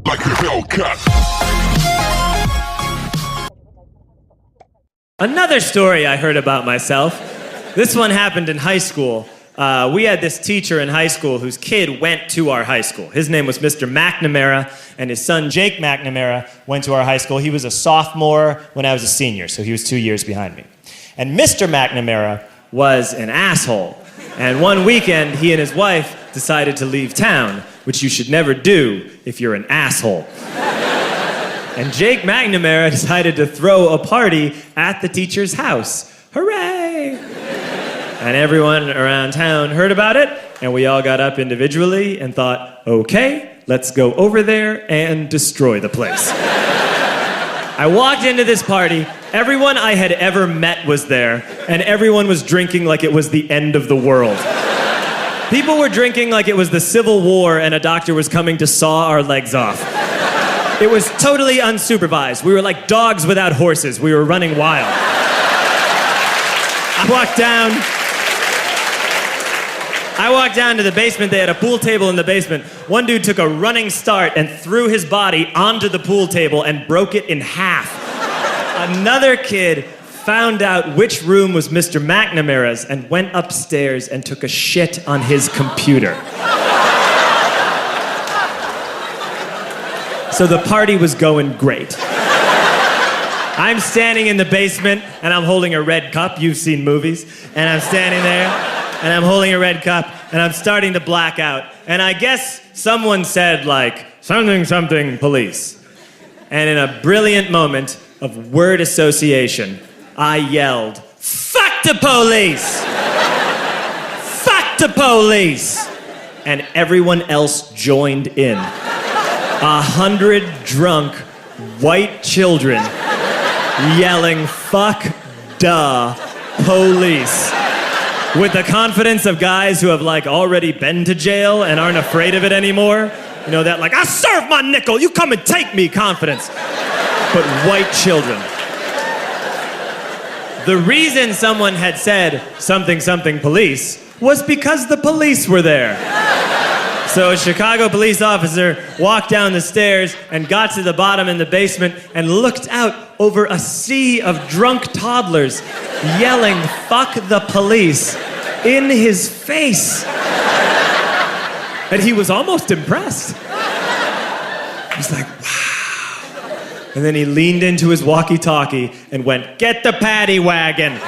like a Hellcat. Another story I heard about myself. This one happened in high school. We had this teacher in high school whose kid went to our high school. His name was Mr. McNamara, and his son Jake McNamara went to our high school. He was a sophomore when I was a senior, so he was 2 years behind me. And Mr. McNamara was an asshole. And one weekend, he and his wife decided to leave town, which you should never do if you're an asshole. And Jake McNamara decided to throw a party at the teacher's house. Hooray! And everyone around town heard about it, and we all got up individually and thought, okay, let's go over there and destroy the place. I walked into this party, everyone I had ever met was there, and everyone was drinking like it was the end of the world. People were drinking like it was the Civil War and a doctor was coming to saw our legs off. It was totally unsupervised. We were like dogs without horses. We were running wild. I walked down to the basement. They had a pool table in the basement. One dude took a running start and threw his body onto the pool table and broke it in half. Another kid found out which room was Mr. McNamara's and went upstairs and took a shit on his computer. So the party was going great. I'm standing in the basement and I'm holding a red cup. You've seen movies. And I'm standing there and I'm holding a red cup and I'm starting to black out. And I guess someone said like, something, something, police. And in a brilliant moment of word association, I yelled, fuck the police! Fuck the police! And everyone else joined in. 100 drunk white children yelling, fuck the police. With the confidence of guys who have like already been to jail and aren't afraid of it anymore. You know, that like, I serve my nickel, you come and take me confidence. But white children. The reason someone had said something, something police was because the police were there. So a Chicago police officer walked down the stairs and got to the bottom in the basement and looked out over a sea of drunk toddlers yelling, fuck the police, in his face. And he was almost impressed. He was like, wow. And then he leaned into his walkie-talkie and went, get the paddy wagon.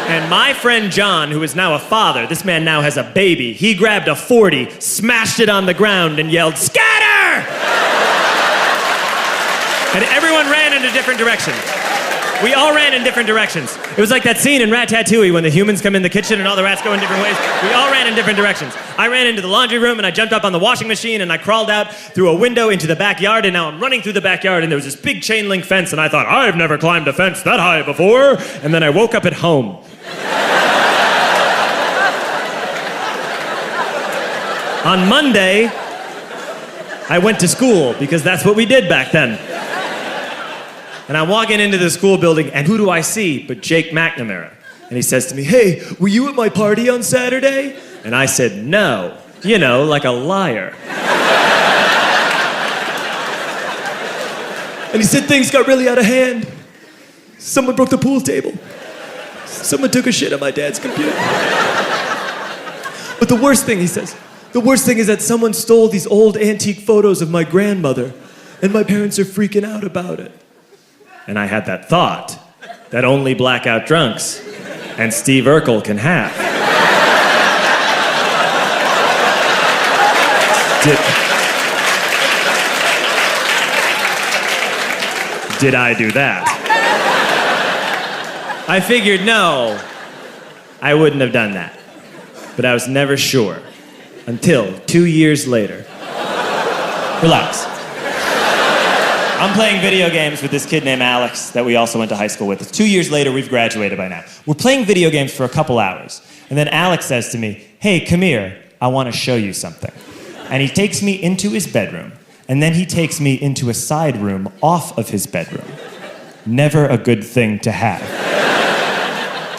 And my friend John, who is now a father, this man now has a baby, he grabbed a 40, smashed it on the ground, and yelled, scatter! And everyone ran in a different direction. We all ran in different directions. It was like that scene in Ratatouille when the humans come in the kitchen and all the rats go in different ways. We all ran in different directions. I ran into the laundry room and I jumped up on the washing machine and I crawled out through a window into the backyard, and now I'm running through the backyard and there was this big chain link fence and I thought, I've never climbed a fence that high before. And then I woke up at home. On Monday, I went to school because that's what we did back then. And I'm walking into the school building, and who do I see but Jake McNamara? And he says to me, hey, were you at my party on Saturday? And I said, no. You know, like a liar. And he said things got really out of hand. Someone broke the pool table. Someone took a shit on my dad's computer. But the worst thing, he says, the worst thing is that someone stole these old antique photos of my grandmother, and my parents are freaking out about it. And I had that thought that only blackout drunks and Steve Urkel can have. Did I do that? I figured, no, I wouldn't have done that. But I was never sure until 2 years later. Relax. I'm playing video games with this kid named Alex that we also went to high school with. 2 years later, we've graduated by now. We're playing video games for a couple hours. And then Alex says to me, hey, come here, I want to show you something. And he takes me into his bedroom. And then he takes me into a side room off of his bedroom. Never a good thing to have.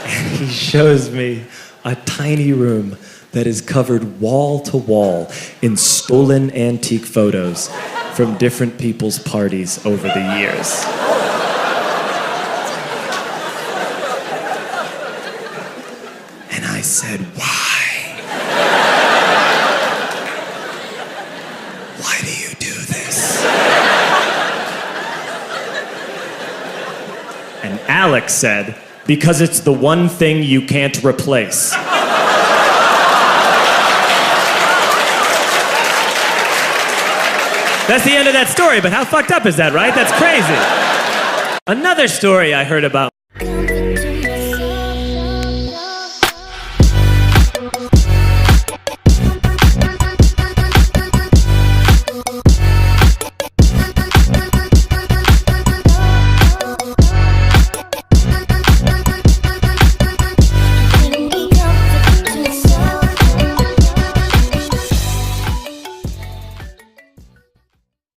And he shows me a tiny room that is covered wall to wall in stolen antique photos from different people's parties over the years. And I said, why? Why do you do this? And Alex said, because it's the one thing you can't replace. That's the end of that story, but how fucked up is that, right? That's crazy. Another story I heard about